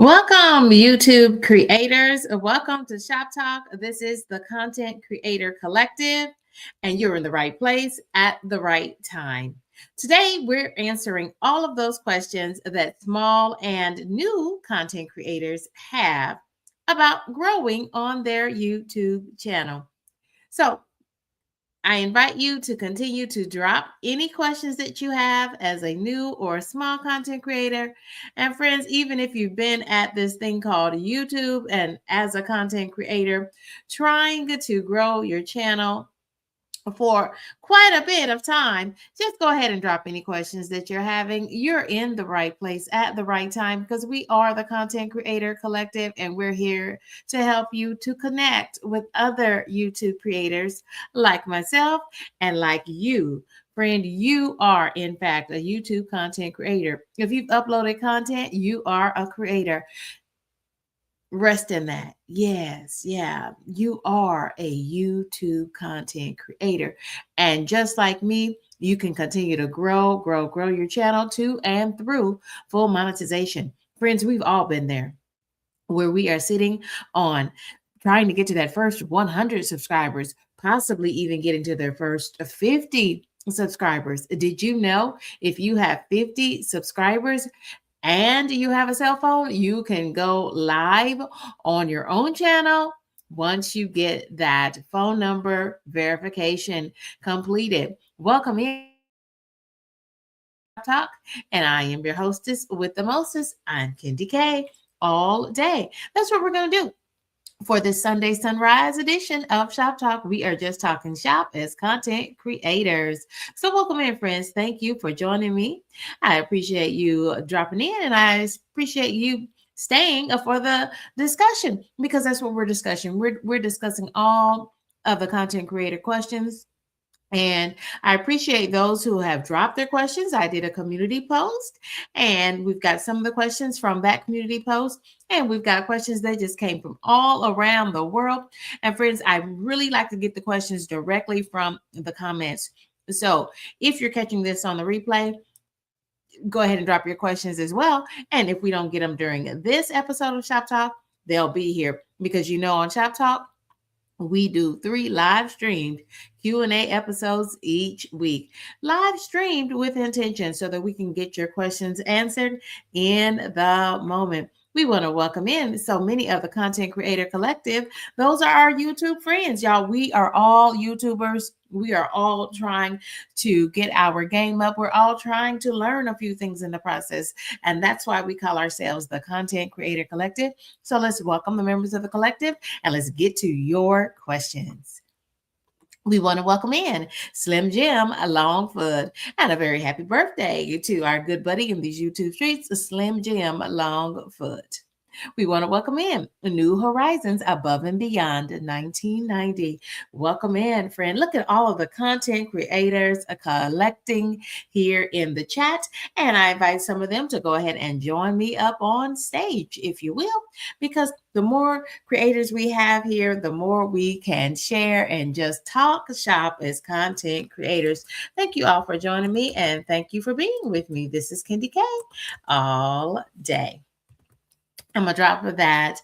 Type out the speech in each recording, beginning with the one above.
Welcome, YouTube creators. Welcome to Shop Talk. This is the Content Creator Collective, and you're in the right place at the right time. Today, we're answering all of those questions that small and new content creators have about growing on their YouTube channel. So, I invite you to continue to drop any questions that you have as a new or small content creator. And friends, even if you've been at this thing called YouTube and as a content creator, trying to grow your channel for quite a bit of time, just go ahead and drop any questions that you're having. You're in the right place at the right time because we are the Content Creator Collective and we're here to help you to connect with other YouTube creators like myself and like you. Friend, you are in fact a YouTube content creator. If you've uploaded content, you are a creator. Rest in that. Yes, yeah, you are a YouTube content creator. And just like me, you can continue to grow your channel to and through full monetization. Friends, we've all been there where we are sitting on trying to get to that first 100 subscribers, possibly even getting to their first 50 subscribers. Did you know if you have 50 subscribers, and you have a cell phone, you can go live on your own channel once you get that phone number verification completed. Welcome in Talk, and I am your hostess with the mostest. I'm Kendi K all day. That's what we're going to do. For this Sunday Sunrise edition of Shop Talk, we are just talking shop as content creators. So welcome in, friends. Thank you for joining me. I appreciate you dropping in, and I appreciate you staying for the discussion because that's what we're discussing. We're discussing all of the content creator questions. And I appreciate those who have dropped their questions. I did a community post, and we've got some of the questions from that community post, and we've got questions that just came from all around the world. And friends, I really like to get the questions directly from the comments. So if you're catching this on the replay, go ahead and drop your questions as well. And if we don't get them during this episode of Shop Talk, they'll be here because on Shop Talk, we do 3 live streamed Q&A episodes each week, live streamed with intention so that we can get your questions answered in the moment. We want to welcome in so many of the Content Creator Collective. Those are our YouTube friends, y'all. We are all YouTubers. We are all trying to get our game up. We're all trying to learn a few things in the process. And that's why we call ourselves the Content Creator Collective. So let's welcome the members of the collective and let's get to your questions. We want to welcome in Slim Jim Longfoot and a very happy birthday to our good buddy in these YouTube streets, Slim Jim Longfoot. We want to welcome in New Horizons Above and Beyond 1990. Welcome in, friend. Look at all of the content creators collecting here in the chat. And I invite some of them to go ahead and join me up on stage, if you will, because the more creators we have here, the more we can share and just talk shop as content creators. Thank you all for joining me, and thank you for being with me. This is Kendi K all day. I'm going to drop that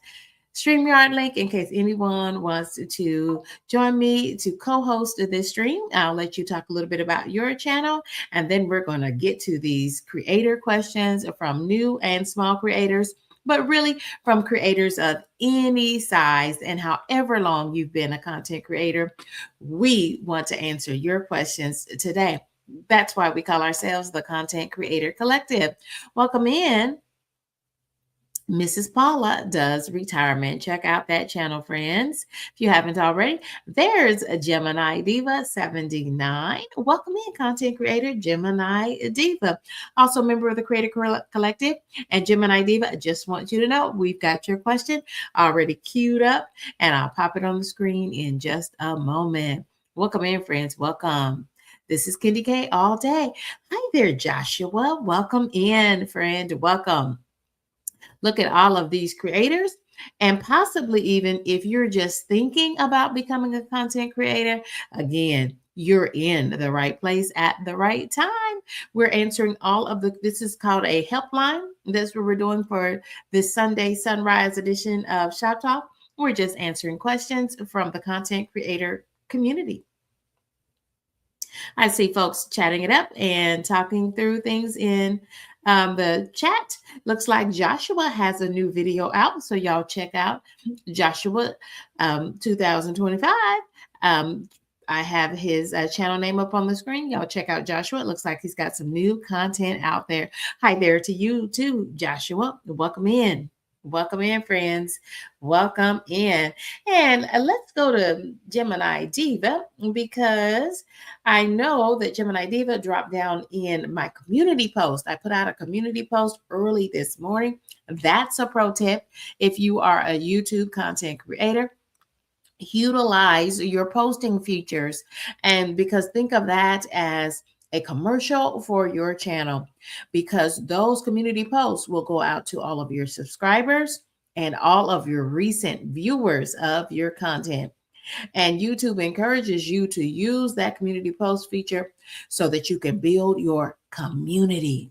StreamYard link in case anyone wants to join me to co-host this stream. I'll let you talk a little bit about your channel, and then we're going to get to these creator questions from new and small creators, but really from creators of any size and however long you've been a content creator. We want to answer your questions today. That's why we call ourselves the Content Creator Collective. Welcome in. Mrs. Paula Does Retirement. Check out that channel, friends. If you haven't already, there's a Gemini Diva 79. Welcome in, content creator Gemini Diva. Also a member of the Creator Collective. And Gemini Diva, I just want you to know we've got your question already queued up, and I'll pop it on the screen in just a moment. Welcome in, friends. Welcome. This is Kendi K all day. Hi there, Joshua. Welcome in, friend. Welcome. Look at all of these creators, and possibly even if you're just thinking about becoming a content creator, again, you're in the right place at the right time. We're answering this is called a helpline. That's what we're doing for this Sunday sunrise edition of Shop Talk. We're just answering questions from the content creator community. I see folks chatting it up and talking through things in the chat. Looks like Joshua has a new video out, so y'all check out Joshua 2025. I have his channel name up on the screen. Y'all check out Joshua. It looks like he's got some new content out there. Hi there to you too, Joshua. Welcome in. Welcome in, friends. Welcome in. And let's go to Gemini Diva, because I know that Gemini Diva dropped down in my community post. I put out a community post early this morning. That's a pro tip. If you are a YouTube content creator, utilize your posting features. And because think of that as a commercial for your channel, because those community posts will go out to all of your subscribers and all of your recent viewers of your content. And YouTube encourages you to use that community post feature so that you can build your community.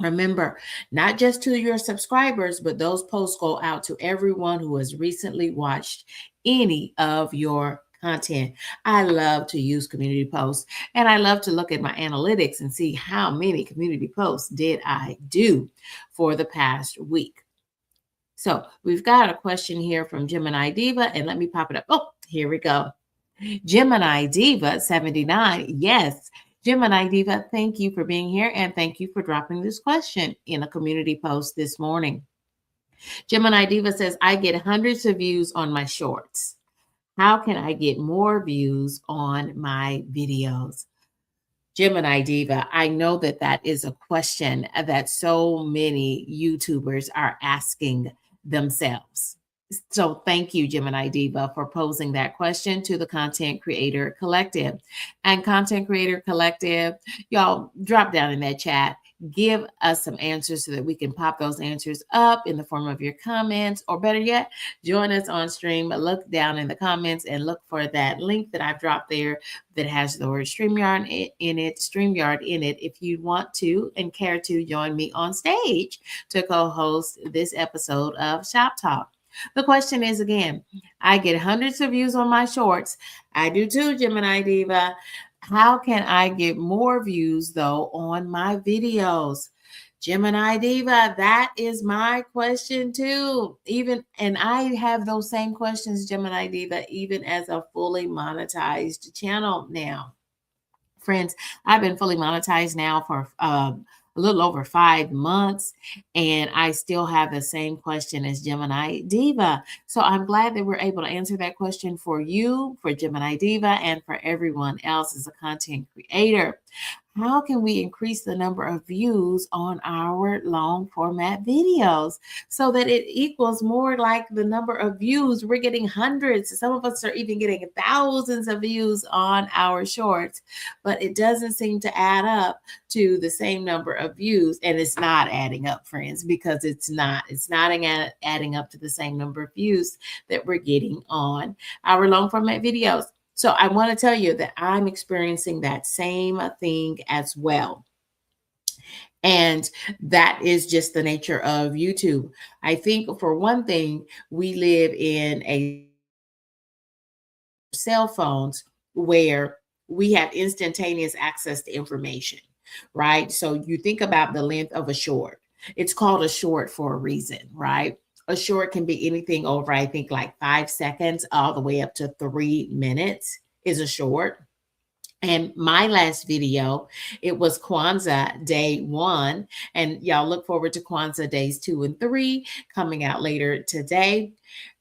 Remember, not just to your subscribers, but those posts go out to everyone who has recently watched any of your content. I love to use community posts, and I love to look at my analytics and see how many community posts did I do for the past week. So we've got a question here from Gemini Diva, and let me pop it up. Oh, here we go. Gemini Diva 79. Yes. Gemini Diva, thank you for being here, and thank you for dropping this question in a community post this morning. Gemini Diva says, I get hundreds of views on my shorts. How can I get more views on my videos? Gemini Diva, I know that that is a question that so many YouTubers are asking themselves. So thank you, Gemini Diva, for posing that question to the Content Creator Collective. And Content Creator Collective, y'all drop down in that chat. Give us some answers so that we can pop those answers up in the form of your comments, or better yet, join us on stream. Look down in the comments and look for that link that I've dropped there that has the word StreamYard in it, if you want to and care to join me on stage to co-host this episode of Shop Talk. The question is, again, I get hundreds of views on my shorts. I do too, Gemini Diva. How can I get more views, though, on my videos? Gemini Diva, that is my question, too. And I have those same questions, Gemini Diva, even as a fully monetized channel now. Friends, I've been fully monetized now for a little over 5 months, and I still have the same question as Gemini Diva. So I'm glad that we're able to answer that question for you, for Gemini Diva, and for everyone else as a content creator. How can we increase the number of views on our long format videos so that it equals more like the number of views? We're getting hundreds. Some of us are even getting thousands of views on our shorts, but it doesn't seem to add up to the same number of views. And it's not adding up, friends, because it's not adding up to the same number of views that we're getting on our long format videos. So I want to tell you that I'm experiencing that same thing as well. And that is just the nature of YouTube. I think, for one thing, we live in a cell phones where we have instantaneous access to information, right? So you think about the length of a short. It's called a short for a reason, right? A short can be anything over, I think, like 5 seconds all the way up to 3 minutes is a short. And my last video, it was Kwanzaa day 1. And y'all look forward to Kwanzaa days 2 and 3 coming out later today.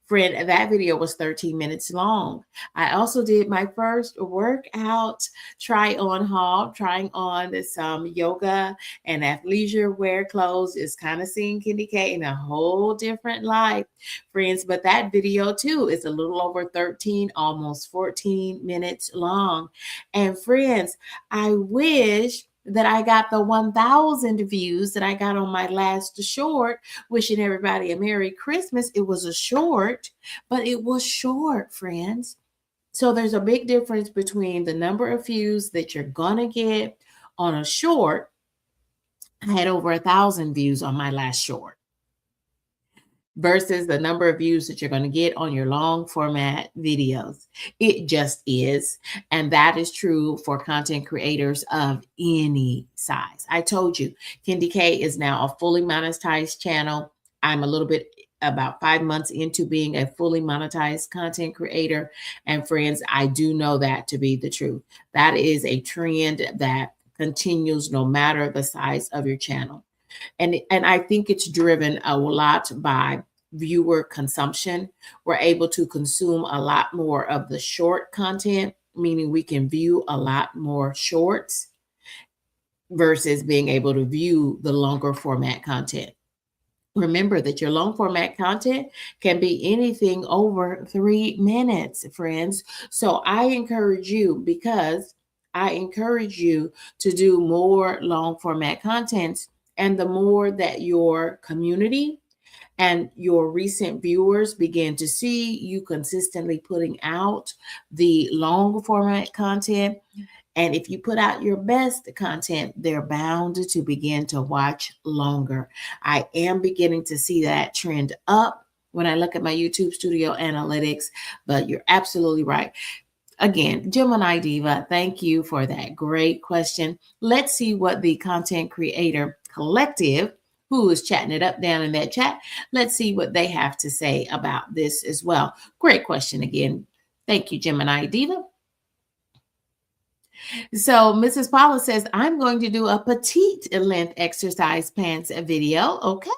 Friend, that video was 13 minutes long. I also did my first workout try-on haul, trying on some yoga and athleisure wear clothes. Is kind of seeing Candy K in a whole different light, friends. But that video too is a little over 13, almost 14 minutes long. And friends, I wish that I got the 1,000 views that I got on my last short, wishing everybody a Merry Christmas. It was a short, but it was short, friends. So there's a big difference between the number of views that you're going to get on a short. I had over 1,000 views on my last short versus the number of views that you're going to get on your long format videos. It just is. And that is true for content creators of any size. I told you, Kendi K is now a fully monetized channel. I'm a little bit about 5 months into being a fully monetized content creator. And friends, I do know that to be the truth. That is a trend that continues no matter the size of your channel. And I think it's driven a lot by viewer consumption. We're able to consume a lot more of the short content, meaning we can view a lot more shorts versus being able to view the longer format content. Remember that your long format content can be anything over 3 minutes, friends. So I encourage you to do more long format content. And the more that your community and your recent viewers begin to see you consistently putting out the long format content, and if you put out your best content, they're bound to begin to watch longer. I am beginning to see that trend up when I look at my YouTube studio analytics, but you're absolutely right. Again, Gemini Diva, thank you for that great question. Let's see what the Content Creator Collective, who is chatting it up down in that chat, let's see what they have to say about this as well. Great question again. Thank you, Gemini Diva. So Mrs. Paula says, I'm going to do a petite length exercise pants video. Okay.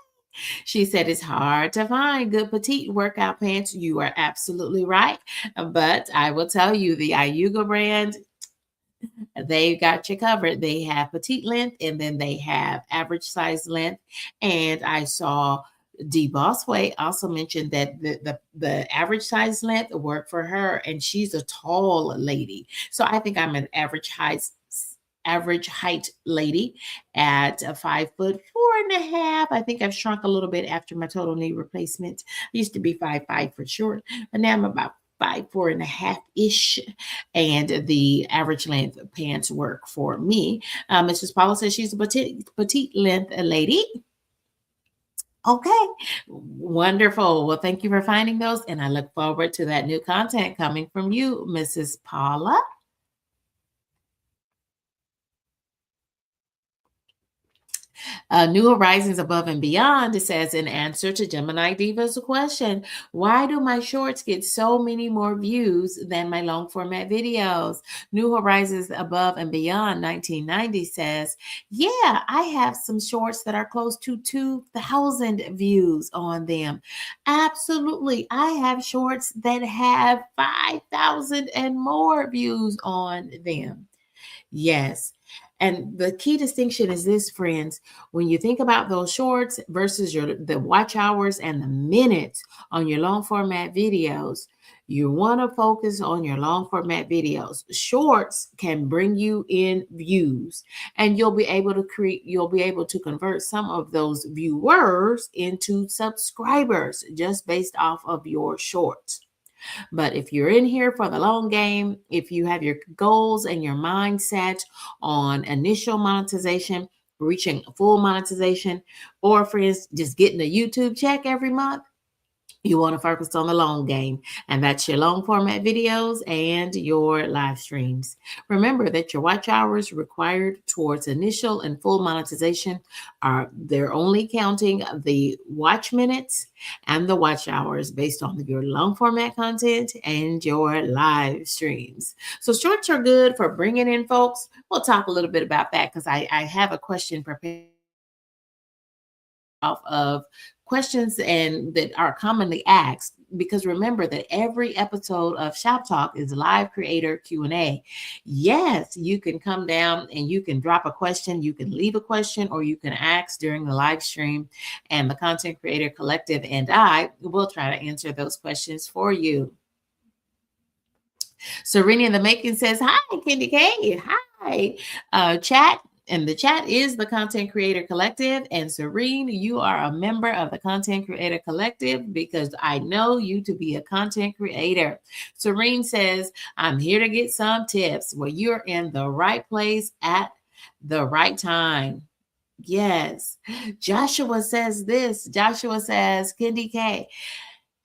She said it's hard to find good petite workout pants. You are absolutely right. But I will tell you, the Ayuga brand, they got you covered. They have petite length and then they have average size length. And I saw D Bossway also mentioned that the average size length worked for her, and she's a tall lady. So I think I'm an average height lady at 5'4.5". I think I've shrunk a little bit after my total knee replacement. I used to be 5'5" for short, but now I'm about 5'4.5" ish, and the average length pants work for me. Mrs. Paula says she's a petite length lady. Okay, wonderful. Well, thank you for finding those, and I look forward to that new content coming from you, Mrs. Paula. New Horizons Above and Beyond says, in answer to Gemini Diva's question, why do my shorts get so many more views than my long format videos? New Horizons Above and Beyond 1990 says, yeah, I have some shorts that are close to 2,000 views on them. Absolutely. I have shorts that have 5,000 and more views on them. Yes. And the key distinction is this, friends. When you think about those shorts versus the watch hours and the minutes on your long format videos, you want to focus on your long format videos. Shorts can bring you in views, and you'll be able to convert some of those viewers into subscribers just based off of your shorts. But if you're in here for the long game, if you have your goals and your mindset on initial monetization, reaching full monetization, or friends, just getting a YouTube check every month, you want to focus on the long game, and that's your long format videos and your live streams. Remember that your watch hours required towards initial and full monetization they're only counting the watch minutes and the watch hours based on your long format content and your live streams. So shorts are good for bringing in folks. We'll talk a little bit about that because I have a question prepared off of questions and that are commonly asked, because remember that every episode of Shop Talk is live creator Q&A. Yes, you can come down and you can drop a question, you can leave a question, or you can ask during the live stream, and the Content Creator Collective and I will try to answer those questions for you. Serena in the Making says, hi, Kendi K. Hi. Chat And the chat is the Content Creator Collective. And Serene, you are a member of the Content Creator Collective because I know you to be a content creator. Serene says, I'm here to get some tips. Well, you're in the right place at the right time. Yes. Joshua says this. Joshua says, Kendi K,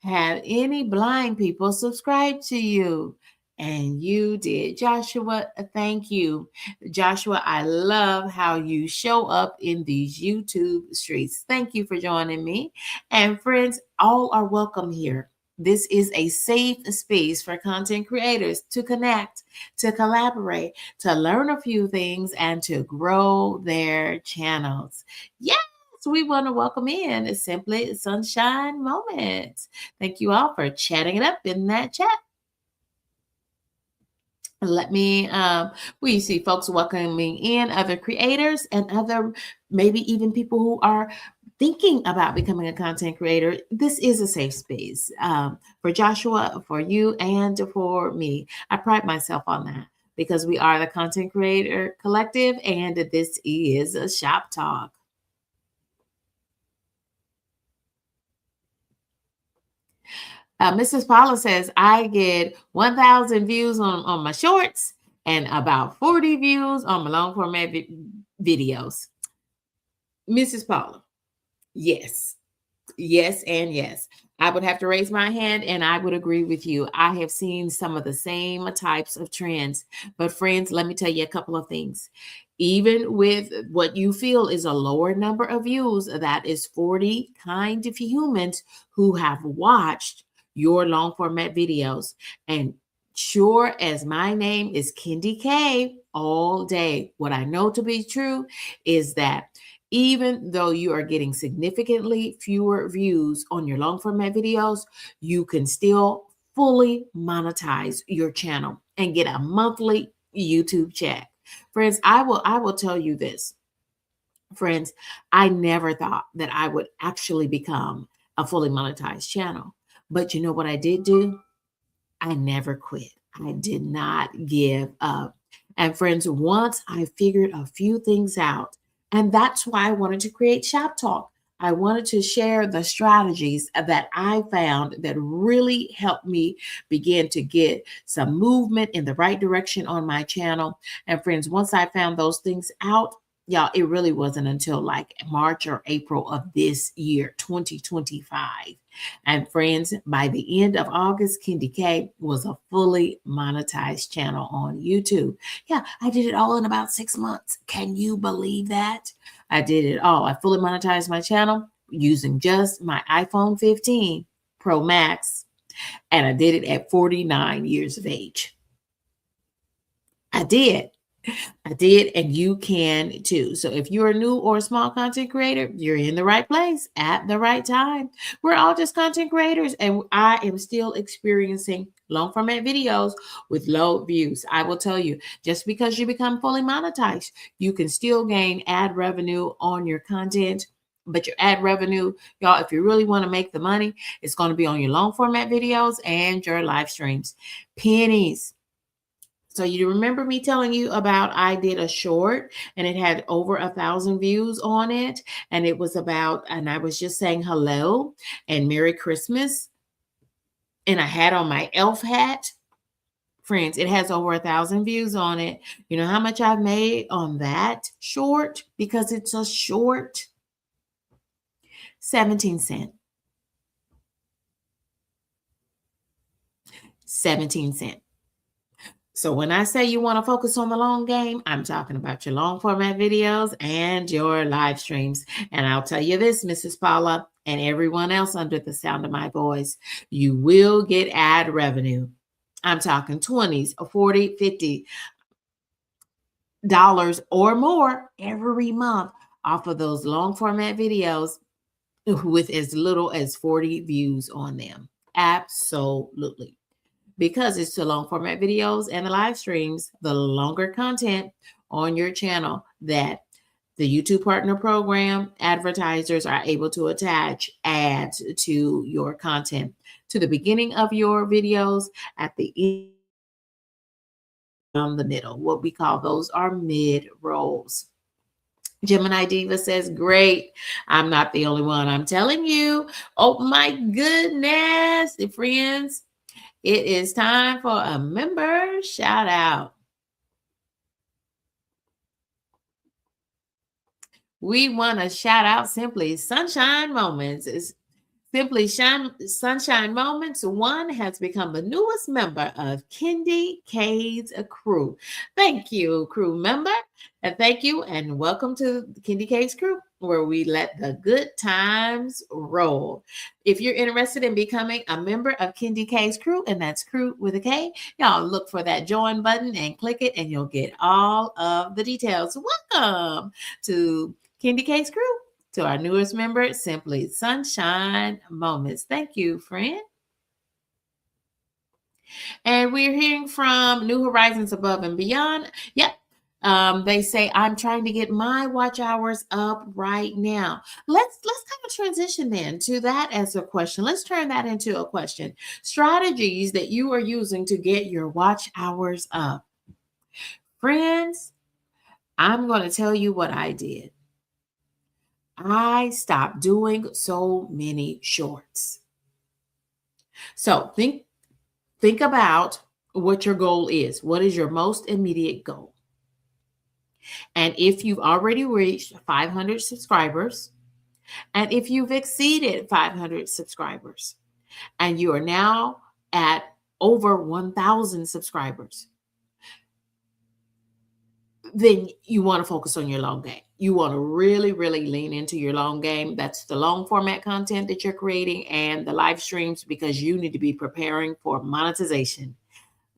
have any blind people subscribe to you? And you did. Joshua, thank you. Joshua, I love how you show up in these YouTube streets. Thank you for joining me. And friends, all are welcome here. This is a safe space for content creators to connect, to collaborate, to learn a few things, and to grow their channels. Yes, we want to welcome in Simply Sunshine Moments. Thank you all for chatting it up in that chat. Let me, we see folks welcoming in other creators and other, maybe even people who are thinking about becoming a content creator. This is a safe space for Joshua, for you, and for me. I pride myself on that because we are the Content Creator Collective, and this is a Shop Talk. Mrs. Paula says, I get 1,000 views on my shorts and about 40 views on my long format videos. Mrs. Paula, yes. Yes, and yes. I would have to raise my hand and I would agree with you. I have seen some of the same types of trends. But, friends, let me tell you a couple of things. Even with what you feel is a lower number of views, that is 40 kind of humans who have watched your long format videos. And sure as my name is Kendi K all day, what I know to be true is that even though you are getting significantly fewer views on your long format videos, you can still fully monetize your channel and get a monthly YouTube check. Friends, I will tell you this. Friends, I never thought that I would actually become a fully monetized channel. But you know what I did do? I never quit. I did not give up. And friends, once I figured a few things out, and that's why I wanted to create Shop Talk. I wanted to share the strategies that I found that really helped me begin to get some movement in the right direction on my channel. And friends, once I found those things out, y'all, it really wasn't until like March or April of this year, 2025. And friends, by the end of August, Kendi K was a fully monetized channel on YouTube. Yeah, I did it all in about 6 months. Can you believe that? I did it all. I fully monetized my channel using just my iPhone 15 Pro Max, and I did it at 49 years of age. I did. I did, and you can too. So if you're a new or a small content creator, you're in the right place at the right time. We're all just content creators, and I am still experiencing long format videos with low views. I will tell you, just because you become fully monetized, you can still gain ad revenue on your content. But your ad revenue, y'all, if you really want to make the money, it's going to be on your long format videos and your live streams. Pennies. So you remember me telling you about I did a short and it had over 1,000 views on it. And it was about, and I was just saying hello and Merry Christmas. And I had on my elf hat. Friends, it has over 1,000 views on it. You know how much I've made on that short? Because it's a short, 17 cents. 17 cents. So when I say you want to focus on the long game, I'm talking about your long format videos and your live streams. And I'll tell you this, Mrs. Paula, and everyone else under the sound of my voice, you will get ad revenue. I'm talking 20s, 40, 50 dollars or more every month off of those long format videos with as little as 40 views on them. Absolutely. Because it's the long format videos and the live streams, the longer content on your channel that the YouTube Partner Program advertisers are able to attach ads to your content to the beginning of your videos, at the end, on the middle. What we call those are mid rolls. Gemini Diva says, great. I'm not the only one. I'm telling you. Oh my goodness, friends. It is time for a member shout out. We want to shout out Simply Sunshine Moments. Simply Sunshine Moments One has become the newest member of Kendi K's crew. Thank you, crew member. And thank you and welcome to Kendi K's crew, where we let the good times roll. If you're interested in becoming a member of Kendi K's crew, and that's crew with a K, y'all look for that join button and click it, and you'll get all of the details. Welcome to Kendi K's crew. To our newest member, Simply Sunshine Moments. Thank you, friend. And we're hearing from New Horizons Above and Beyond. Yep. They say, I'm trying to get my watch hours up right now. Let's kind of transition then to that as a question. Let's turn that into a question. Strategies that you are using to get your watch hours up. Friends, I'm going to tell you what I did. I stopped doing so many shorts. So think about what your goal is. What is your most immediate goal? And if you've already reached 500 subscribers, and if you've exceeded 500 subscribers, and you are now at over 1,000 subscribers, then you want to focus on your long game. You want to really, really lean into your long game. That's the long format content that you're creating and the live streams, because you need to be preparing for monetization.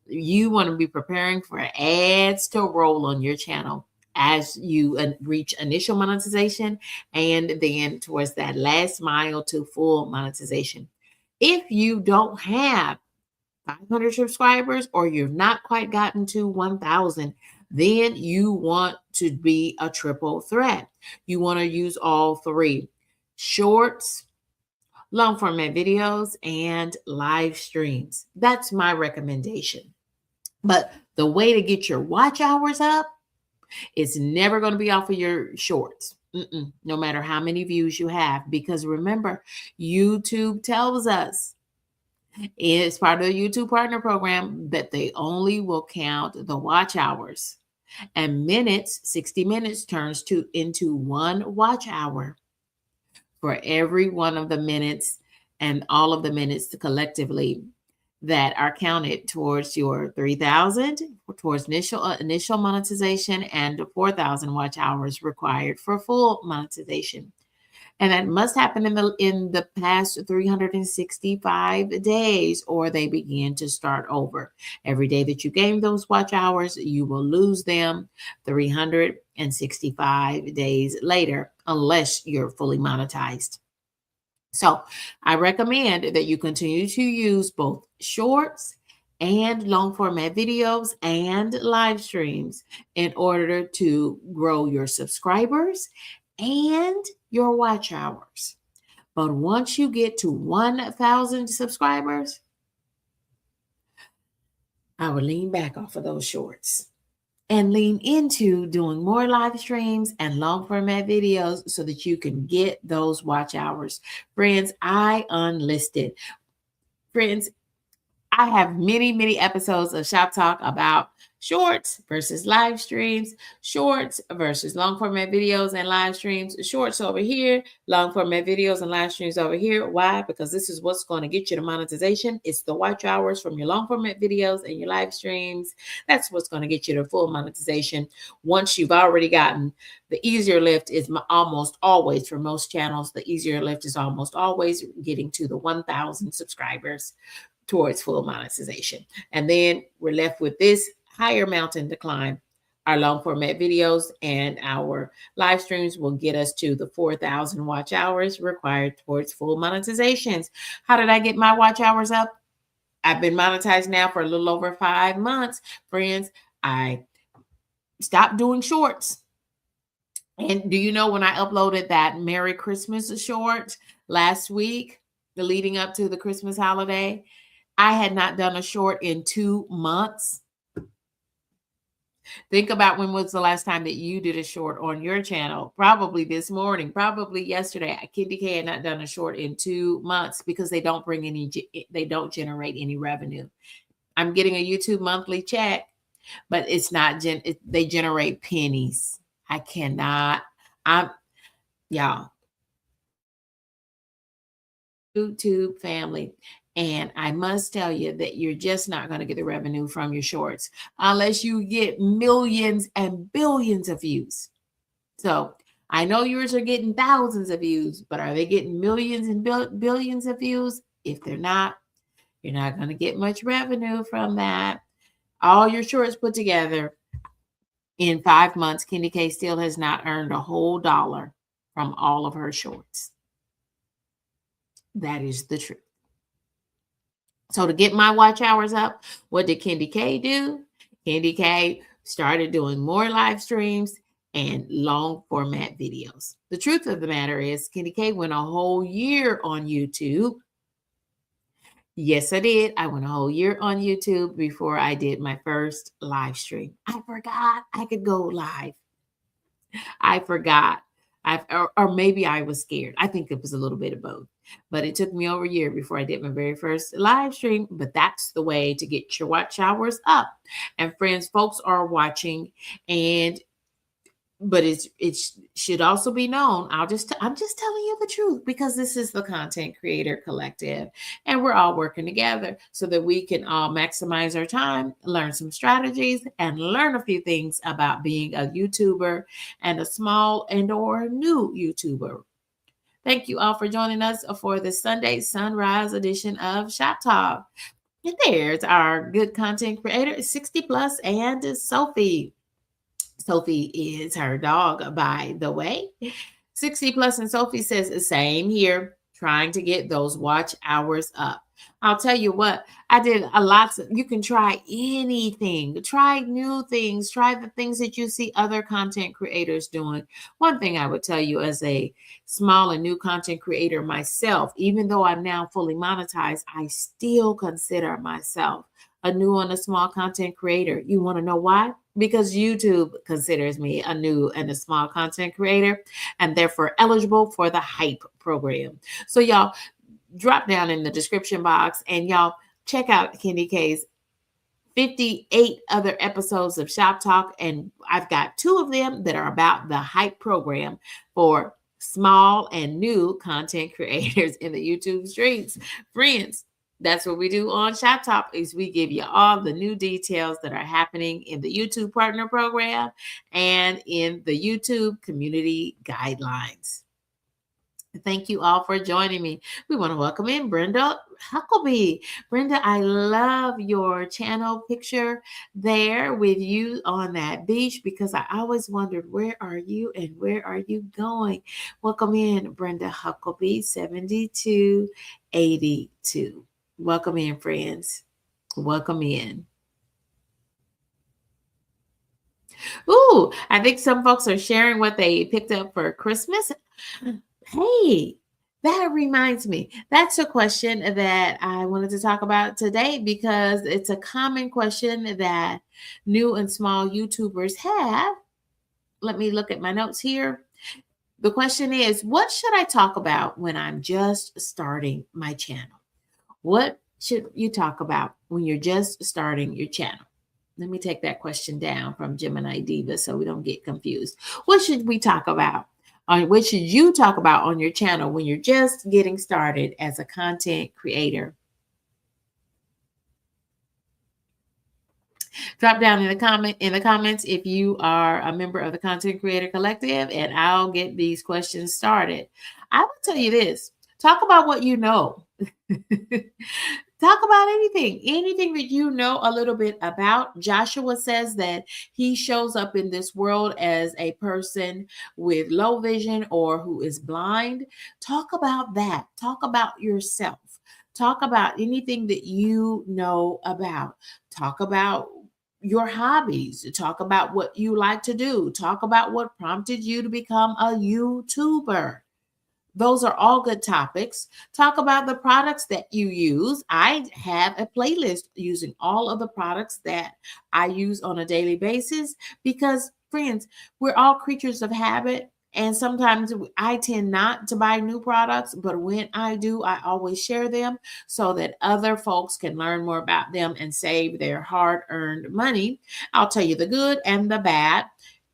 You want to be preparing for ads to roll on your channel as you reach initial monetization and then towards that last mile to full monetization. If you don't have 500 subscribers or you've not quite gotten to 1,000, then you want to be a triple threat. You want to use all three: shorts, long format videos, and live streams. That's my recommendation. But the way to get your watch hours up is never going to be off of your shorts. No matter how many views you have, because remember, YouTube tells us, it's part of the YouTube partner program, that they only will count the watch hours. And minutes, 60 minutes turns into 1 watch hour for every one of the minutes and all of the minutes collectively that are counted towards your 3,000, towards initial monetization, and 4,000 watch hours required for full monetization. And that must happen in the past 365 days, or they begin to start over. Every day that you gain those watch hours, you will lose them 365 days later, unless you're fully monetized. So I recommend that you continue to use both shorts and long format videos and live streams in order to grow your subscribers and your watch hours. But once you get to 1,000 subscribers, I will lean back off of those shorts and lean into doing more live streams and long format videos so that you can get those watch hours. Friends, I unlisted. Friends, I have many episodes of Shop Talk about shorts versus live streams, shorts versus long format videos and live streams, shorts over here, long format videos and live streams over here. Why? Because this is what's going to get you to monetization. It's the watch hours from your long format videos and your live streams. That's what's going to get you to full monetization. Once you've already gotten the easier lift is almost always, for most channels, the easier lift is almost always getting to the 1,000 subscribers towards full monetization. And then we're left with this higher mountain to climb. Our long format videos and our live streams will get us to the 4,000 watch hours required towards full monetizations. How did I get my watch hours up? I've been monetized now for a little over 5 months. Friends, I stopped doing shorts. And do you know, when I uploaded that Merry Christmas short last week, the leading up to the Christmas holiday, I had not done a short in 2 months. Think about when was the last time that you did a short on your channel? Probably this morning, probably yesterday. Candy K had not done a short in 2 months because they don't bring any, they don't generate any revenue. I'm getting a YouTube monthly check, but it's not, they generate pennies. I cannot, I'm, y'all, YouTube family. And I must tell you that you're just not going to get the revenue from your shorts unless you get millions and billions of views. So I know yours are getting thousands of views, but are they getting millions and billions of views? If they're not, you're not going to get much revenue from that. All your shorts put together in 5 months, Kenny K still has not earned a whole dollar from all of her shorts. That is the truth. So to get my watch hours up, what did Candy K do? Candy K started doing more live streams and long format videos. The truth of the matter is Candy K went a whole year on YouTube. Yes, I did. I went a whole year on YouTube before I did my first live stream. I forgot I could go live. I forgot. Or maybe I was scared. I think it was a little bit of both. But it took me over a year before I did my very first live stream. But that's the way to get your watch hours up. And friends, folks are watching, and but it should also be known. I'm just telling you the truth because this is the Content Creator Collective, and we're all working together so that we can all maximize our time, learn some strategies, and learn a few things about being a YouTuber and a small and or new YouTuber. Thank you all for joining us for the Sunday Sunrise edition of Shop Talk. And there's our good content creator, 60 plus, and Sophie. Sophie is her dog, by the way. 60 plus, and Sophie says the same here, trying to get those watch hours up. I'll tell you what, I did a lot. You can try anything, try new things, try the things that you see other content creators doing. One thing I would tell you as a small and new content creator myself, even though I'm now fully monetized, I still consider myself a new and a small content creator. You want to know why? Because YouTube considers me a new and a small content creator and therefore eligible for the Hype program. So y'all drop down in the description box and y'all check out Kendy K's 58 other episodes of Shop Talk. And I've got 2 of them that are about the Hype program for small and new content creators in the YouTube streets. Friends, that's what we do on Shop Talk is we give you all the new details that are happening in the YouTube Partner Program and in the YouTube Community Guidelines. Thank you all for joining me. We want to welcome in Brenda Huckleby. Brenda, I love your channel picture there with you on that beach because I always wondered, where are you and where are you going? Welcome in, Brenda Huckleby, 7282. Welcome in, friends. Welcome in. Ooh, I think some folks are sharing what they picked up for Christmas. Hey, that reminds me. That's a question that I wanted to talk about today because it's a common question that new and small YouTubers have. Let me look at my notes here. The question is, what should I talk about when I'm just starting my channel? What should you talk about when you're just starting your channel? Let me take that question down from Gemini Diva so we don't get confused. What should we talk about? What should you talk about on your channel when you're just getting started as a content creator? Drop down in the comments if you are a member of the Content Creator Collective, and I'll get these questions started. I will tell you this: talk about what you know. Talk about anything that you know a little bit about. Joshua says that he shows up in this world as a person with low vision or who is blind. Talk about that. Talk about yourself. Talk about anything that you know about. Talk about your hobbies. Talk about what you like to do. Talk about what prompted you to become a YouTuber. Those are all good topics. Talk about the products that you use. I have a playlist using all of the products that I use on a daily basis because, friends, we're all creatures of habit. And sometimes I tend not to buy new products, but when I do, I always share them so that other folks can learn more about them and save their hard earned money. I'll tell you the good and the bad.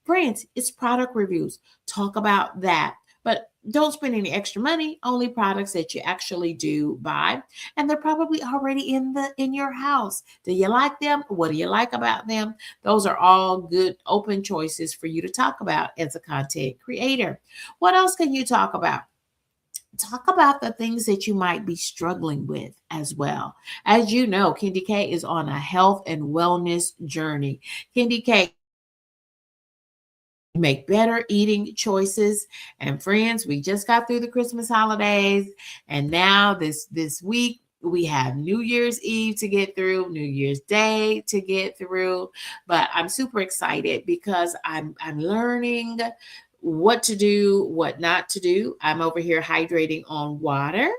Friends, it's product reviews. Talk about that. But don't spend any extra money, only products that you actually do buy. And they're probably already in your house. Do you like them? What do you like about them? Those are all good open choices for you to talk about as a content creator. What else can you talk about? Talk about the things that you might be struggling with as well. As you know, Kendi K is on a health and wellness journey. Kendi K make better eating choices. And friends, we just got through the Christmas holidays, and now this week we have New Year's Eve to get through, New Year's Day to get through. But I'm super excited because I'm learning what to do, what not to do. I'm over here hydrating on water.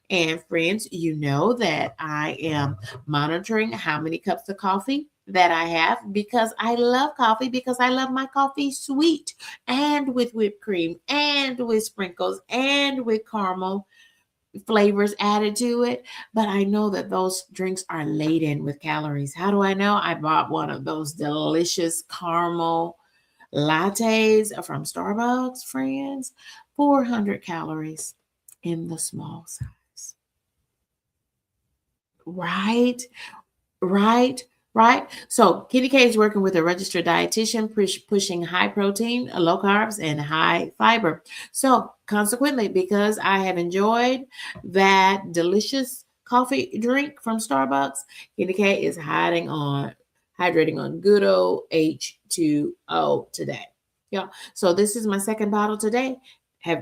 And friends, you know that I am monitoring how many cups of coffee that I have because I love coffee, because I love my coffee sweet and with whipped cream and with sprinkles and with caramel flavors added to it. But I know that those drinks are laden with calories. How do I know? I bought one of those delicious caramel lattes from Starbucks, friends. 400 calories in the small size. Right? Right, right. So Kitty K is working with a registered dietitian, pushing high protein, low carbs, and high fiber. So consequently, because I have enjoyed that delicious coffee drink from Starbucks, Kitty K is hydrating on good old H2O today. Yeah. So this is my second bottle today.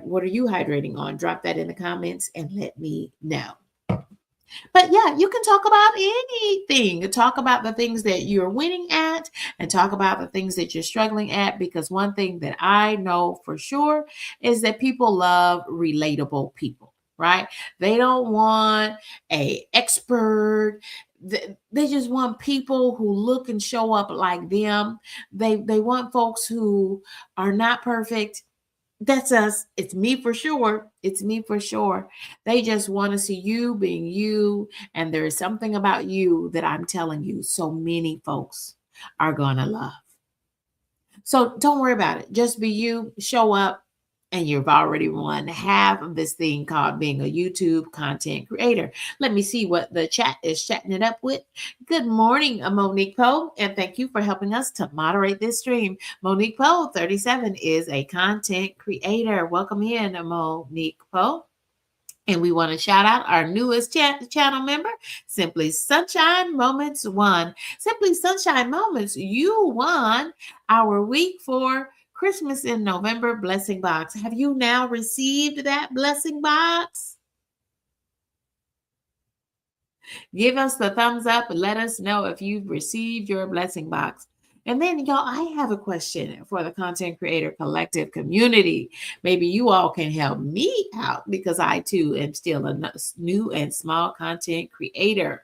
What are you hydrating on? Drop that in the comments and let me know. But yeah, you can talk about anything. Talk about the things that you're winning at and talk about the things that you're struggling at, because one thing that I know for sure is that people love relatable people, right? They don't want a expert. They just want people who look and show up like them. They want folks who are not perfect. That's us. It's me for sure. It's me for sure. They just want to see you being you. And there is something about you that I'm telling you, so many folks are going to love. So don't worry about it. Just be you, show up, and you've already won half of this thing called being a YouTube content creator. Let me see what the chat is chatting it up with. Good morning, Monique Poe, and thank you for helping us to moderate this stream. Monique Poe, 37, is a content creator. Welcome in, Monique Poe. And we want to shout out our newest channel member, Simply Sunshine Moments 1. Simply Sunshine Moments, you won our week for Christmas in November blessing box. Have you now received that blessing box? Give us the thumbs up and let us know if you've received your blessing box. And then, y'all, I have a question for the Content Creator Collective community. Maybe you all can help me out because I, too, am still a new and small content creator.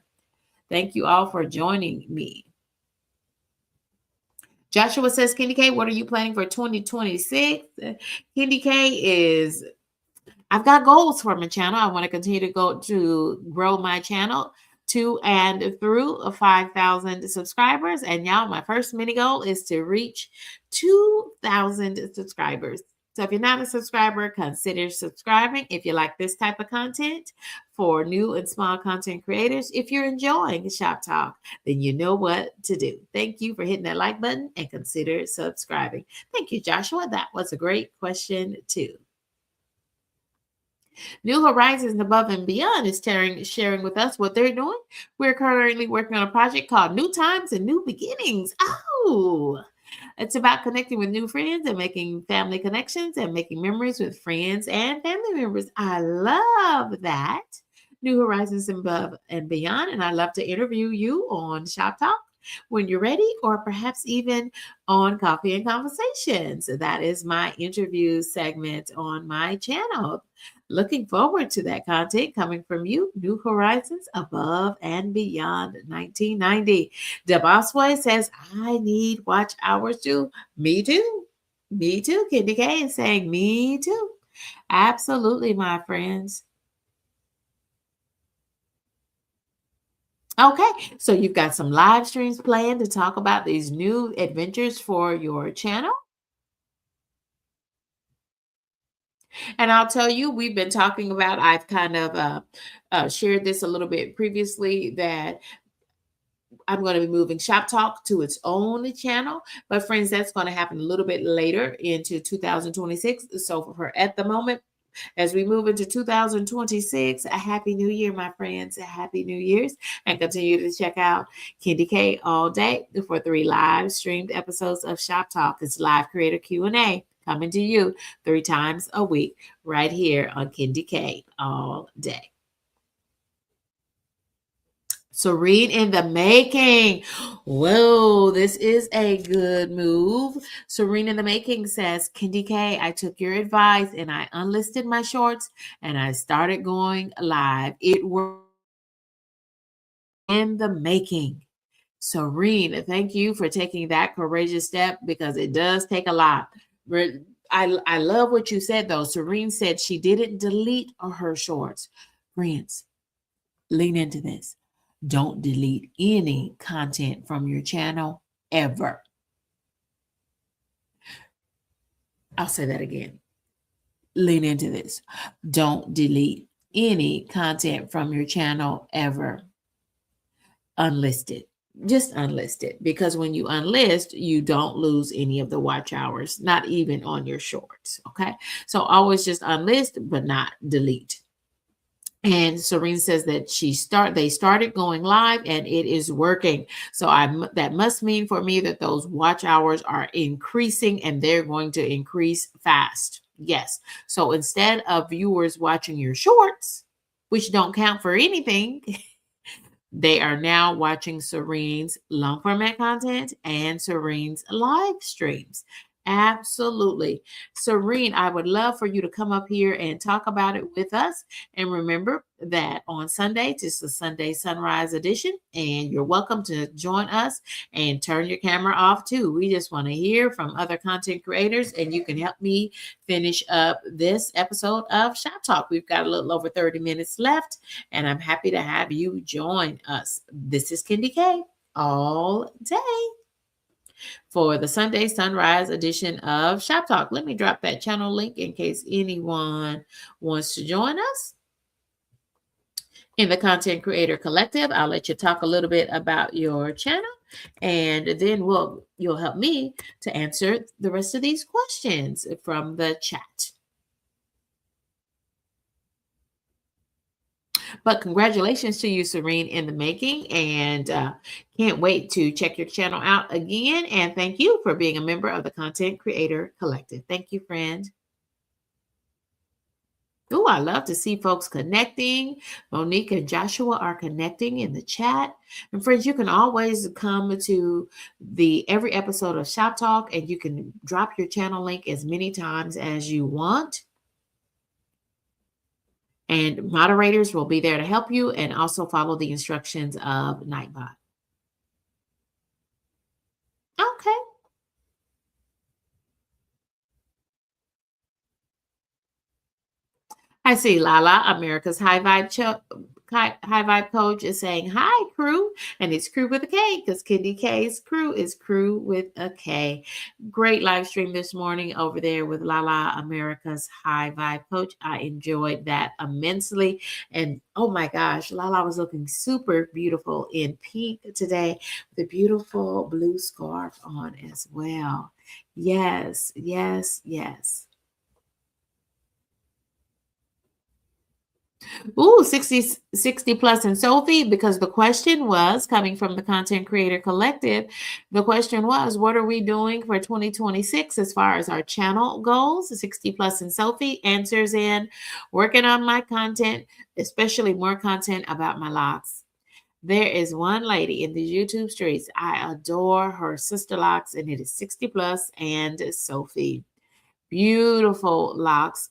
Thank you all for joining me. Joshua says, Kendi K, what are you planning for 2026? Kendi K is, I've got goals for my channel. I want to continue to grow my channel to and through 5,000 subscribers. And y'all, my first mini goal is to reach 2,000 subscribers. So if you're not a subscriber, consider subscribing if you like this type of content for new and small content creators. If you're enjoying Shop Talk, then you know what to do. Thank you for hitting that like button and consider subscribing. Thank you, Joshua. That was a great question too. New Horizons Above and Beyond is sharing with us what they're doing. We're currently working on a project called New Times and New Beginnings. Oh, it's about connecting with new friends and making family connections and making memories with friends and family members. I love that. New Horizons Above and Beyond. And I love to interview you on Shop Talk. when you're ready, or perhaps even on Coffee and Conversations. That is my interview segment on my channel. Looking forward to that content coming from you. New Horizons Above and Beyond 1990. The Bossway says, I need watch hours too. Me too. Me too. Candy K is saying, me too. Absolutely, my friends. Okay, so you've got some live streams planned to talk about these new adventures for your channel. And I'll tell you, we've been talking about, I've kind of shared this a little bit previously, that I'm going to be moving Shop Talk to its own channel. But friends, that's going to happen a little bit later into 2026. So for at the moment, as we move into 2026, a happy new year, my friends. A happy new year's. And continue to check out Candy K all day for 3 live streamed episodes of Shop Talk. It's live creator Q&A coming to you 3 times a week right here on Candy K all day. Serene in the making. Whoa, this is a good move. Serene in the making says, Candy K, I took your advice and I unlisted my shorts and I started going live. It worked in the making. Serene, thank you for taking that courageous step, because it does take a lot. I love what you said, though. Serene said she didn't delete her shorts. Friends, lean into this. Don't delete any content from your channel ever. I'll say that again. Lean into this. Don't delete any content from your channel ever. Unlist it. Just unlist it, because when you unlist, you don't lose any of the watch hours, not even on your shorts. Okay. So always just unlist, but not delete. And Serene says that they started going live and it is working. So that must mean for me that those watch hours are increasing, and they're going to increase fast. Yes. So instead of viewers watching your shorts, which don't count for anything, they are now watching Serene's long format content and Serene's live streams. Absolutely. Serene, I would love for you to come up here and talk about it with us. And remember that on Sunday, it's the Sunday Sunrise edition, and you're welcome to join us and turn your camera off too. We just want to hear from other content creators, and you can help me finish up this episode of Shop Talk. We've got a little over 30 minutes left, and I'm happy to have you join us. This is Candy K all day for the Sunday Sunrise edition of Shop Talk. Let me drop that channel link in case anyone wants to join us. In the Content Creator Collective, I'll let you talk a little bit about your channel, and then you'll help me to answer the rest of these questions from the chat. But congratulations to you, Serene, in the making, and can't wait to check your channel out again. And thank you for being a member of the Content Creator Collective. Thank you, friend. Oh, I love to see folks connecting. Monique and Joshua are connecting in the chat. And friends, you can always come to every episode of Shop Talk, and you can drop your channel link as many times as you want. And moderators will be there to help you, and also follow the instructions of Nightbot. Okay. I see Lala, America's High Vibe Coach, is saying, hi, crew. And it's crew with a K, because Candy K's crew is crew with a K. Great live stream this morning over there with Lala, America's High Vibe Coach. I enjoyed that immensely. And oh my gosh, Lala was looking super beautiful in pink today with a beautiful blue scarf on as well. Yes, yes, yes. Ooh, 60 plus and Sophie, because the question was coming from the Content Creator Collective. The question was, what are we doing for 2026 as far as our channel goals? 60 plus and Sophie answers in working on my content, especially more content about my locks. There is one lady in the YouTube streets. I adore her sister locks, and it is 60 plus and Sophie. Beautiful locks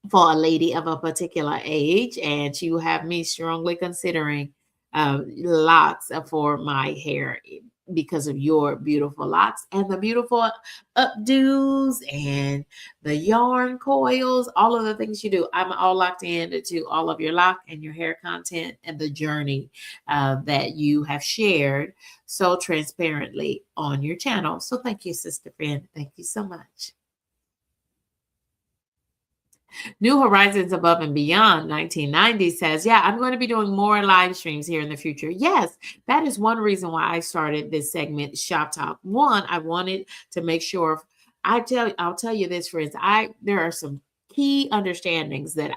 for a lady of a particular age, and she will have me strongly considering locks for my hair because of your beautiful locks and the beautiful updos and the yarn coils, all of the things you do. I'm all locked in to all of your lock and your hair content and the journey that you have shared so transparently on your channel. So thank you, sister friend. Thank you so much. New Horizons Above and Beyond 1990 says, yeah, I'm going to be doing more live streams here in the future. Yes, that is one reason why I started this segment, Shop Talk. One, I wanted to make sure I'll tell you this, friends. There are some key understandings that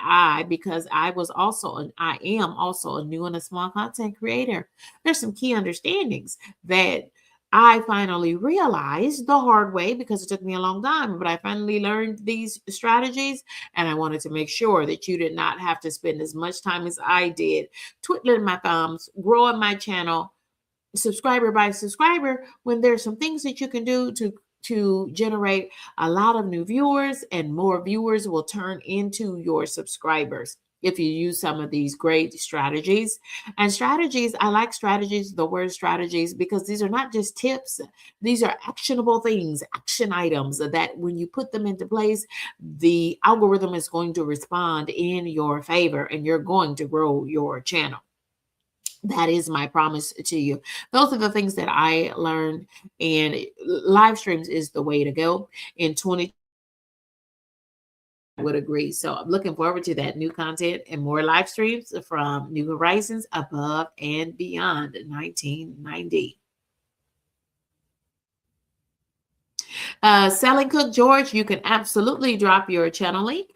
because I am also a new and a small content creator. There's some key understandings that I finally realized the hard way because it took me a long time, but I finally learned these strategies, and I wanted to make sure that you did not have to spend as much time as I did twiddling my thumbs, growing my channel, subscriber by subscriber, when there's some things that you can do to generate a lot of new viewers, and more viewers will turn into your subscribers if you use some of these great strategies. And strategies, I like strategies, the word strategies, because these are not just tips. These are actionable things, action items that when you put them into place, the algorithm is going to respond in your favor and you're going to grow your channel. That is my promise to you. Those are the things that I learned, and live streams is the way to go. In 20, I would agree. So I'm looking forward to that new content and more live streams from New Horizons Above and Beyond 1990. Selling Cook George, you can absolutely drop your channel link.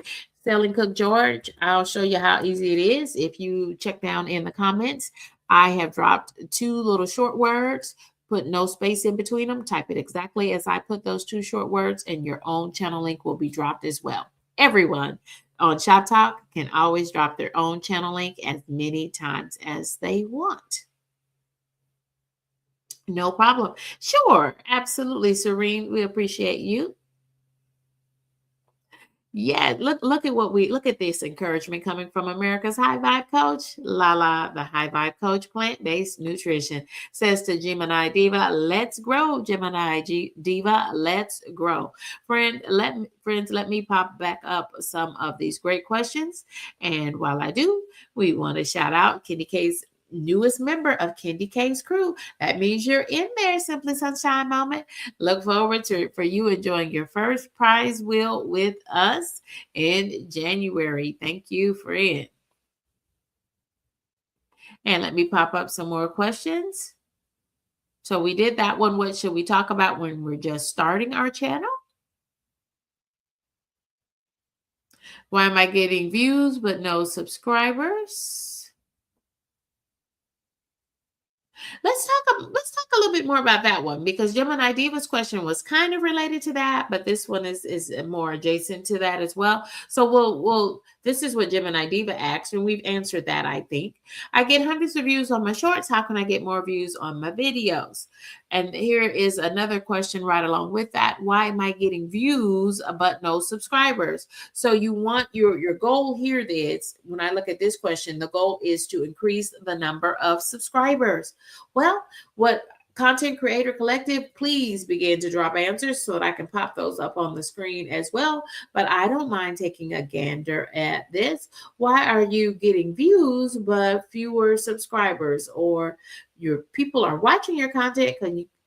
Selling Cook George, I'll show you how easy it is. If you check down in the comments, I have dropped 2 little short words, put no space in between them. Type it exactly as I put those 2 short words, and your own channel link will be dropped as well. Everyone on ShopTalk can always drop their own channel link as many times as they want. No problem. Sure. Absolutely, Serene. We appreciate you. Yeah, look at this encouragement coming from America's High Vibe Coach. Lala, the High Vibe Coach, plant-based nutrition, says to Gemini Diva, let's grow, Gemini Diva, let's grow. Friends, let me pop back up some of these great questions. And while I do, we want to shout out Kenny K's newest member of Candy K's crew. That means you're in there, Simply Sunshine Moment. Look forward for you enjoying your first prize wheel with us in January. Thank you, friend. And let me pop up some more questions. So we did that one. What should we talk about when we're just starting our channel? Why am I getting views but no subscribers? Let's talk a little bit more about that one, because Gemini Diva's question was kind of related to that, but this one is more adjacent to that as well. So we'll this is what Gemini Diva asked, and we've answered that, I think. I get hundreds of views on my shorts. How can I get more views on my videos? And here is another question right along with that. Why am I getting views but no subscribers? So you want your goal here is, when I look at this question, the goal is to increase the number of subscribers. Well, what Content Creator Collective, please begin to drop answers so that I can pop those up on the screen as well. But I don't mind taking a gander at this. Why are you getting views but fewer subscribers? Or your people are watching your content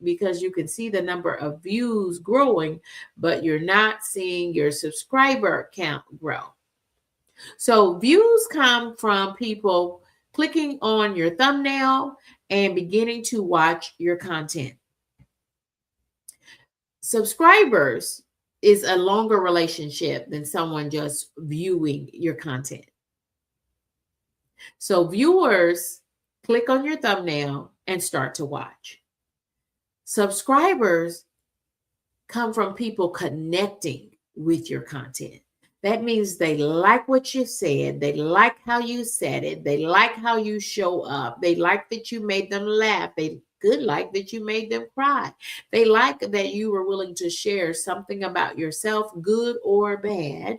because you can see the number of views growing, but you're not seeing your subscriber count grow. So views come from people clicking on your thumbnail and beginning to watch your content. Subscribers is a longer relationship than someone just viewing your content. So viewers click on your thumbnail and start to watch. Subscribers come from people connecting with your content. That means they like what you said. They like how you said it. They like how you show up. They like that you made them laugh. They could like that you made them cry. They like that you were willing to share something about yourself, good or bad,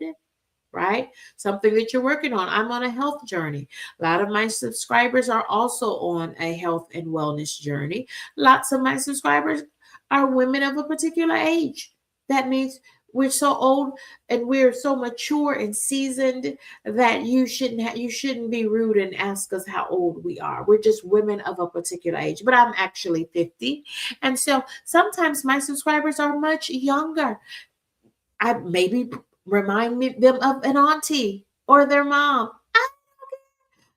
right? Something that you're working on. I'm on a health journey. A lot of my subscribers are also on a health and wellness journey. Lots of my subscribers are women of a particular age. That means we're so old and we're so mature and seasoned that you shouldn't be rude and ask us how old we are. We're just women of a particular age. But I'm actually 50. And so sometimes my subscribers are much younger. I maybe remind them of an auntie or their mom.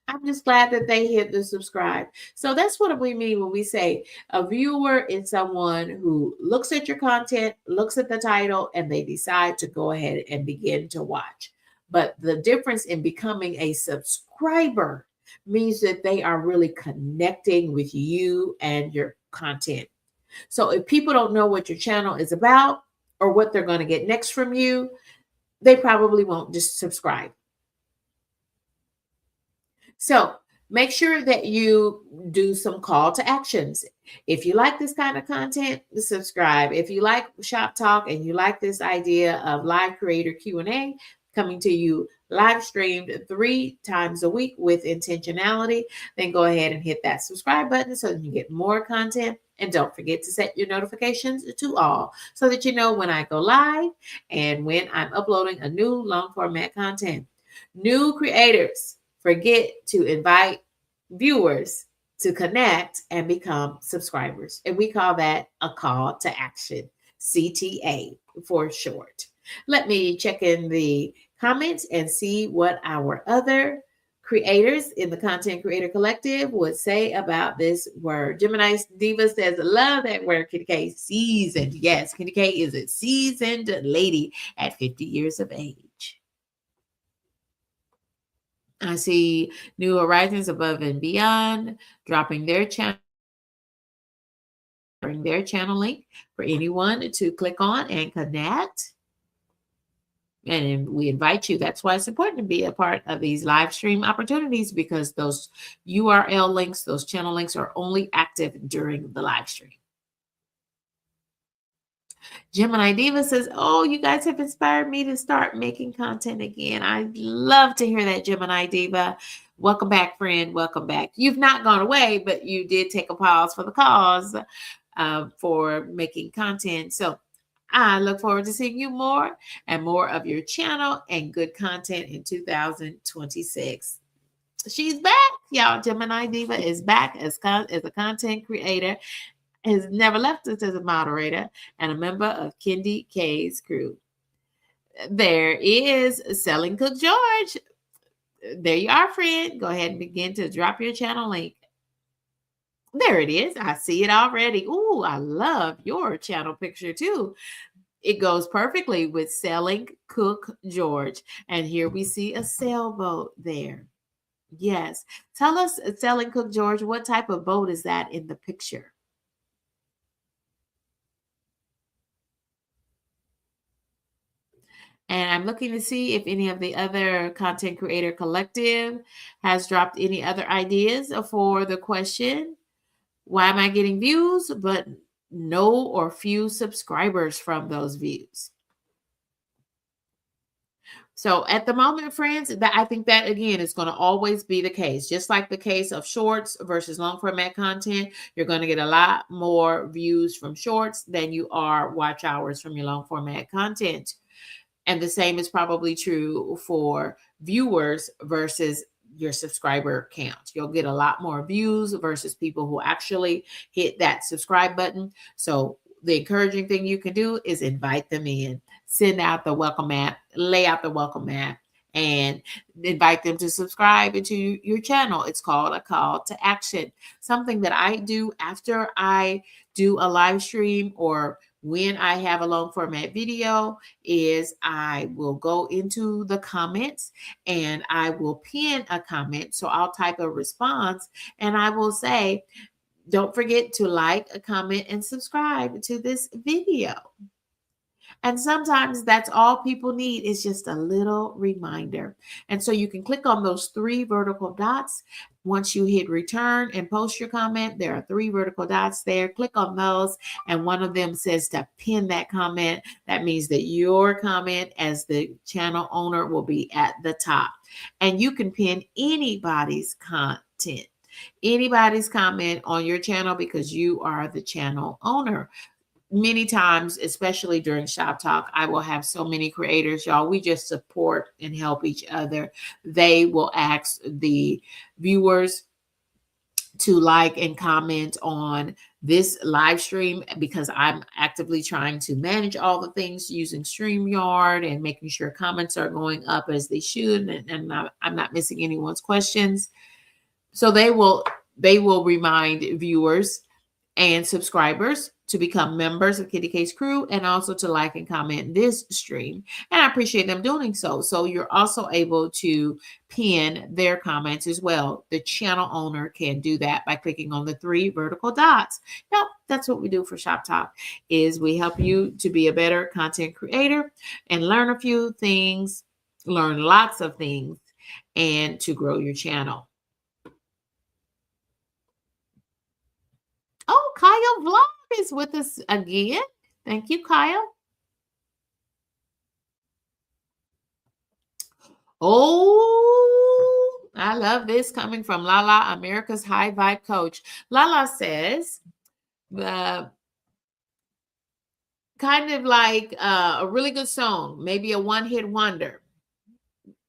I'm just glad that they hit the subscribe. So that's what we mean when we say a viewer is someone who looks at your content, looks at the title, and they decide to go ahead and begin to watch. But the difference in becoming a subscriber means that they are really connecting with you and your content. So if people don't know what your channel is about or what they're going to get next from you, they probably won't just subscribe. So make sure that you do some call to actions. If you like this kind of content, subscribe. If you like Shop Talk and you like this idea of live creator Q&A coming to you live streamed 3 times a week with intentionality, then go ahead and hit that subscribe button so that you get more content. And don't forget to set your notifications to all so that you know when I go live and when I'm uploading a new long format content. New creators, forget to invite viewers to connect and become subscribers. And we call that a call to action, CTA for short. Let me check in the comments and see what our other creators in the Content Creator Collective would say about this word. Gemini Diva says, love that word, Kitty K. Seasoned. Yes, Kitty K is a seasoned lady at 50 years of age. I see New Horizons Above and Beyond dropping their channel link for anyone to click on and connect. And we invite you. That's why it's important to be a part of these live stream opportunities, because those URL links, those channel links are only active during the live stream. Gemini Diva says, oh, you guys have inspired me to start making content again. I love to hear that, Gemini Diva. Welcome back, friend. Welcome back. You've not gone away, but you did take a pause for the cause for making content. So I look forward to seeing you more and more of your channel and good content in 2026. She's back, y'all. Gemini Diva is back as a content creator, has never left us as a moderator, and a member of Kendi K's crew. There is Selling Cook George. There you are, friend. Go ahead and begin to drop your channel link. There it is. I see it already. Ooh, I love your channel picture too. It goes perfectly with Selling Cook George. And here we see a sailboat there. Yes. Tell us, Selling Cook George, what type of boat is that in the picture? And I'm looking to see if any of the other Content Creator Collective has dropped any other ideas for the question. Why am I getting views, but no or few subscribers from those views? So at the moment, friends, I think that again is going to always be the case. Just like the case of shorts versus long format content, you're going to get a lot more views from shorts than you are watch hours from your long format content. And the same is probably true for viewers versus your subscriber count. You'll get a lot more views versus people who actually hit that subscribe button. So the encouraging thing you can do is invite them in, send out the welcome mat, lay out the welcome mat, and invite them to subscribe into your channel. It's called a call to action. Something that I do after I do a live stream or when I have a long format video is I will go into the comments and I will pin a comment. So I'll type a response and I will say, don't forget to like, comment, and subscribe to this video. And sometimes that's all people need is just a little reminder. And so you can click on those three vertical dots. Once you hit return and post your comment, there are three vertical dots there. Click on those, and one of them says to pin that comment. That means that your comment as the channel owner will be at the top. And you can pin anybody's content, anybody's comment on your channel because you are the channel owner. Many times, especially during Shop Talk, I will have so many creators, y'all. We just support and help each other. They will ask the viewers to like and comment on this live stream because I'm actively trying to manage all the things using StreamYard and making sure comments are going up as they should, and I'm not missing anyone's questions. So they will remind viewers and subscribers to become members of Kitty K's crew and also to like and comment this stream. And I appreciate them doing so. So you're also able to pin their comments as well. The channel owner can do that by clicking on the three vertical dots. Now, that's what we do for Shop Talk, is we help you to be a better content creator and learn a few things, learn lots of things, and to grow your channel. Oh, Kyle Vlog is with us again. Thank you, Kyle. Oh, I love this coming from Lala, America's High Vibe Coach. Lala says, kind of like a really good song, maybe a one-hit wonder.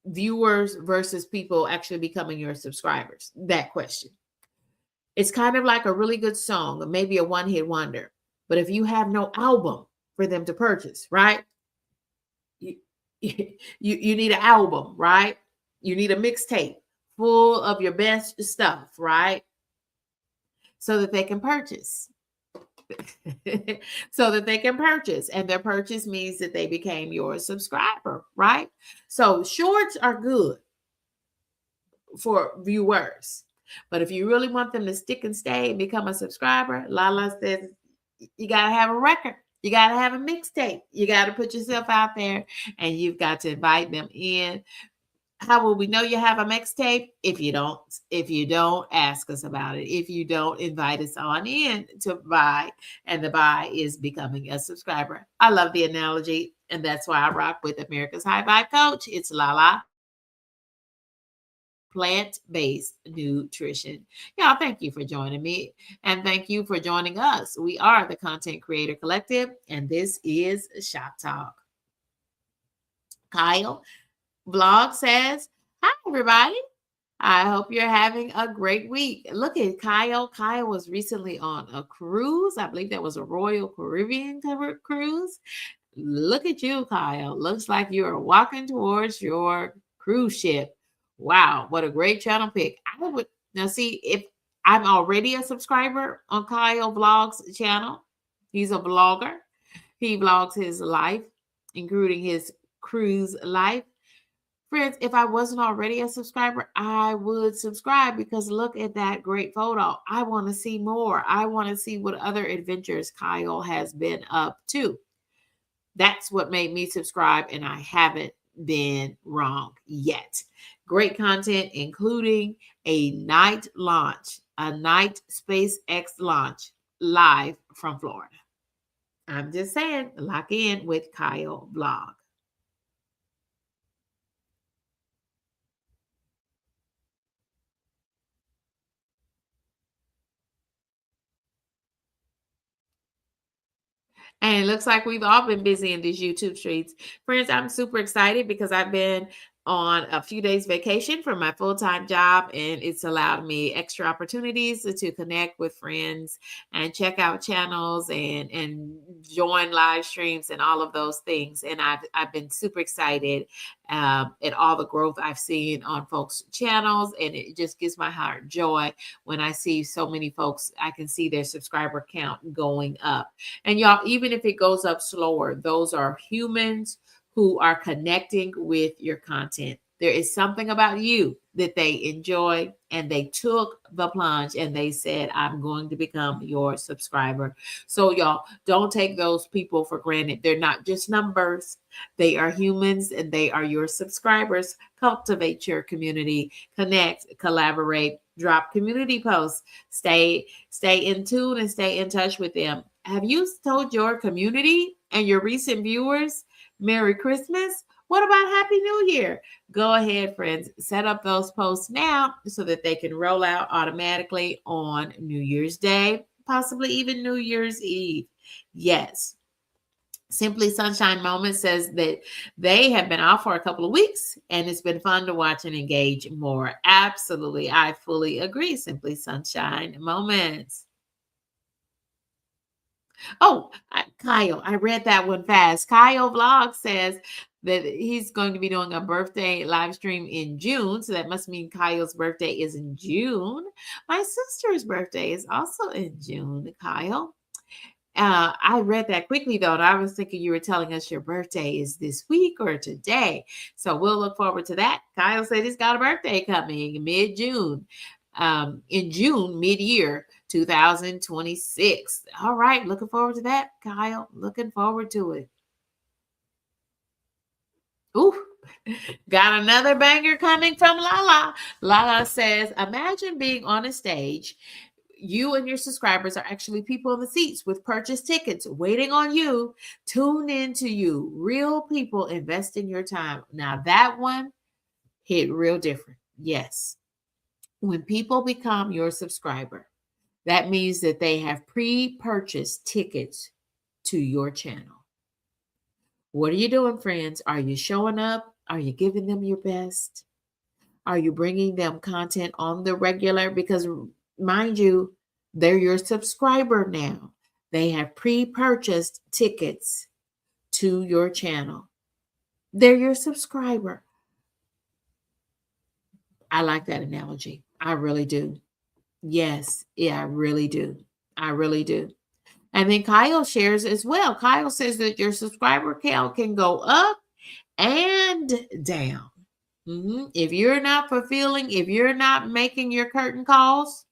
Viewers versus people actually becoming your subscribers. That question. It's kind of like a really good song, maybe a one-hit wonder. But if you have no album for them to purchase, right? You need an album, right? You need a mixtape full of your best stuff, right? So that they can purchase. So that they can purchase. And their purchase means that they became your subscriber, right? So shorts are good for viewers. But if you really want them to stick and stay and become a subscriber, Lala says you got to have a record. You got to have a mixtape. You got to put yourself out there and you've got to invite them in. How will we know you have a mixtape? If you don't ask us about it, if you don't invite us on in to buy, and the buy is becoming a subscriber. I love the analogy, and that's why I rock with America's High Vibe Coach. It's Lala. Plant-based nutrition. Y'all, thank you for joining me, and thank you for joining us. We are the Content Creator Collective, and this is Shop Talk. Kyle Vlog says, hi, everybody. I hope you're having a great week. Look at Kyle. Kyle was recently on a cruise. I believe that was a Royal Caribbean cruise. Look at you, Kyle. Looks like you are walking towards your cruise ship. Wow, what a great channel pick. I would now see if I'm already a subscriber on Kyle Vlog's channel. He's a vlogger. He vlogs his life, including his cruise life. Friends, if I wasn't already a subscriber, I would subscribe because look at that great photo. I want to see more. I want to see what other adventures Kyle has been up to. That's what made me subscribe, and I haven't been wrong yet. Great content, including a night launch, a night SpaceX launch live from Florida. I'm just saying, lock in with Kyle Vlog. And it looks like we've all been busy in these YouTube streets. Friends, I'm super excited because I've been on a few days vacation from my full-time job, and it's allowed me extra opportunities to connect with friends and check out channels and join live streams and all of those things. And I've been super excited at all the growth I've seen on folks' channels, and it just gives my heart joy when I see so many folks. I can see their subscriber count going up. And y'all, even if it goes up slower, those are humans who are connecting with your content. There is something about you that they enjoy, and they took the plunge and they said, I'm going to become your subscriber. So, y'all, don't take those people for granted. They're not just numbers, they are humans and they are your subscribers. Cultivate your community, connect, collaborate, drop community posts, stay in tune and stay in touch with them. Have you told your community and your recent viewers Merry Christmas? What about Happy New Year? Go ahead, friends. Set up those posts now so that they can roll out automatically on New Year's Day, possibly even New Year's Eve. Yes. Simply Sunshine Moments says that they have been off for a couple of weeks and it's been fun to watch and engage more. Absolutely. I fully agree. Simply Sunshine Moments. Oh, Kyle, I read that one fast. Kyle Vlog says that he's going to be doing a birthday live stream in June. So that must mean Kyle's birthday is in June. My sister's birthday is also in June, Kyle. I read that quickly though, and I was thinking you were telling us your birthday is this week or today. So we'll look forward to that. Kyle said he's got a birthday coming mid-June, in June, mid-year 2026. All right, looking forward to that, Kyle. Looking forward to it. Ooh, got another banger coming from Lala. Lala says, imagine being on a stage. You and your subscribers are actually people in the seats with purchase tickets waiting on you, tuned into you. Real people investing your time. Now that one hit real different. Yes. When people become your subscriber, that means that they have pre-purchased tickets to your channel. What are you doing, friends? Are you showing up? Are you giving them your best? Are you bringing them content on the regular? Because mind you, they're your subscriber now. They have pre-purchased tickets to your channel. They're your subscriber. I like that analogy. I really do. Yes. Yeah, I really do. I really do. And then Kyle shares as well. Kyle says that your subscriber count can go up and down. If you're not fulfilling, if you're not making your curtain calls,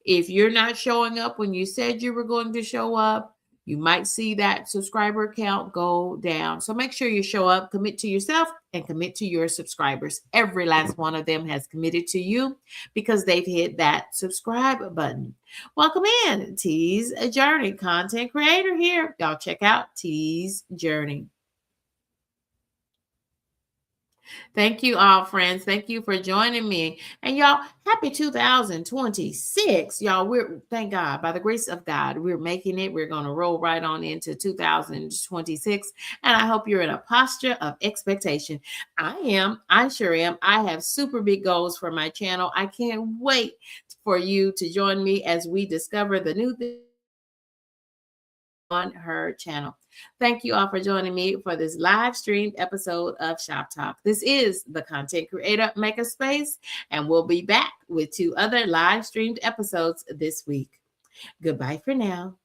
if you're not showing up when you said you were going to show up, you might see that subscriber count go down. So make sure you show up, commit to yourself, and commit to your subscribers. Every last one of them has committed to you because they've hit that subscribe button. Welcome in, T's Journey, content creator here. Y'all check out T's Journey. Thank you all, friends. Thank you for joining me. And y'all, happy 2026. Y'all, thank God, by the grace of God, we're making it. We're going to roll right on into 2026. And I hope you're in a posture of expectation. I am. I sure am. I have super big goals for my channel. I can't wait for you to join me as we discover the new thing on her channel. Thank you all for joining me for this live streamed episode of Shop Talk. This is the Content Creator Makerspace, and we'll be back with 2 other live streamed episodes this week. Goodbye for now.